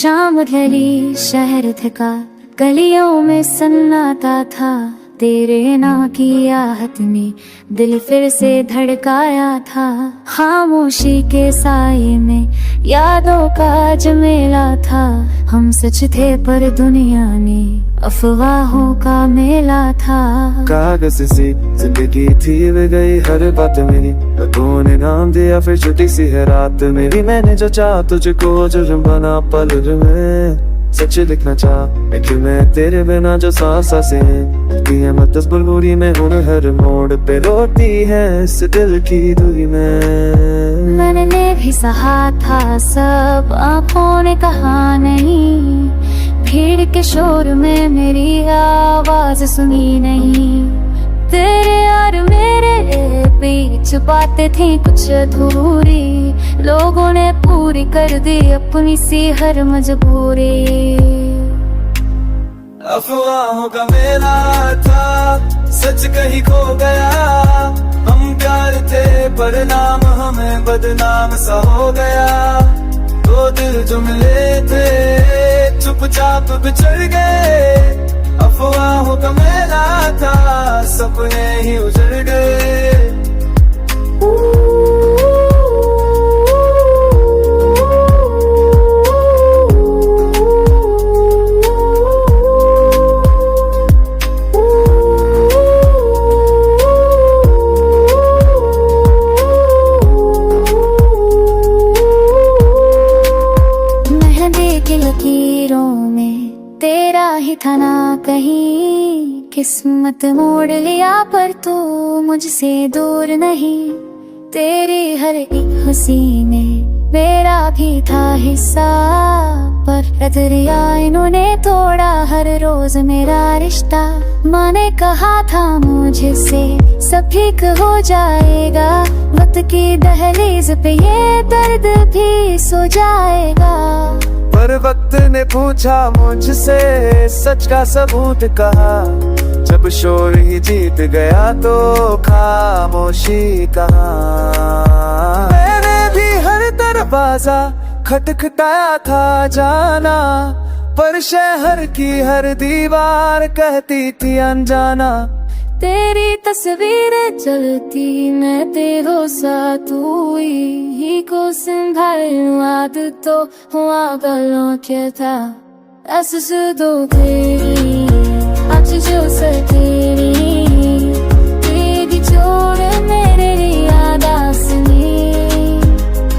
शाम ढली, शहर थका, गलियों में सन्नाटा था। तेरे ना की आहट ने दिल फिर से धड़काया था। खामोशी के साए में यादों का जमेला था। हम सच थे पर दुनिया ने अफवाहों का मेला था। कागज सी जिंदगी थी वे गई हर बात मेरी, तूने नाम दिया फिर छुट्टी सी है रात मेरी। मैंने जो चाहा तुझको जुर्म बना पल में, सच लिखना चाह लेकिन मैं तेरे बिना जो सांस है मत बुलबुली में हूँ हर मोड़ पे रोती है इस दिल की दूरी में। मैंने भी सहा था सब, आंखों ने कहा नहीं। भीड़ के शोर में मेरी आवाज सुनी नहीं। तेरे और मेरे बीच बातें थी कुछ अधूरी, लोगों ने पूरी कर दी अपनी सी हर मजबूरी। अफवाहों का मेला था, सच कहीं खो गया। हम प्यार थे पर नाम हमें बदनाम सा हो गया। दो दिल जो मिले थे चुपचाप बिछड़ गए। अफवाहों का मेला था, सपने ही उजड़ गए। लकीरों में तेरा ही था ना कहीं। किस्मत मोड़ लिया पर तू मुझसे दूर नहीं। तेरी हर एक खुशी में मेरा भी था हिस्सा, पर नजरिया इन्होंने तोड़ा हर रोज मेरा रिश्ता। माँ ने कहा था मुझसे सब ठीक हो जाएगा, वक्त की दहलीज पे ये दर्द भी सो जाएगा। पर वक्त ने पूछा मुझसे सच का सबूत कहा। जब शोर ही जीत गया तो खामोशी कहा। मैंने भी हर दरवाजा खटखटाया था जाना, पर शहर की हर दीवार कहती थी अनजाना। तेरी तस्वीर चलती मैं तेरो साथ हुई को संभालूं आदतों हुआ गलों क्या था। ऐसे दो तेरी आज जो सकेरी तेरी छोड़ मेरे याद आसनी।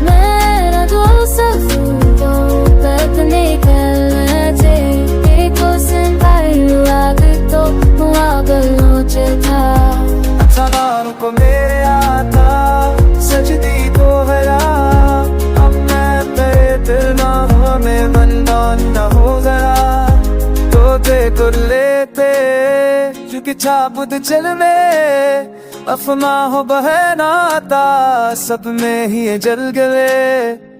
मेरा जो सफरों तक निकलना तेरे को संभालूं आदतों हुआ गलों को मेरे आता सजदी को हरा। अब मैं तेरे दिल ना हमें मंदान न हो जरा। तो देखो लेते क्योंकि छापुद चल में अफवाह बहनाता सब में ही जल गए।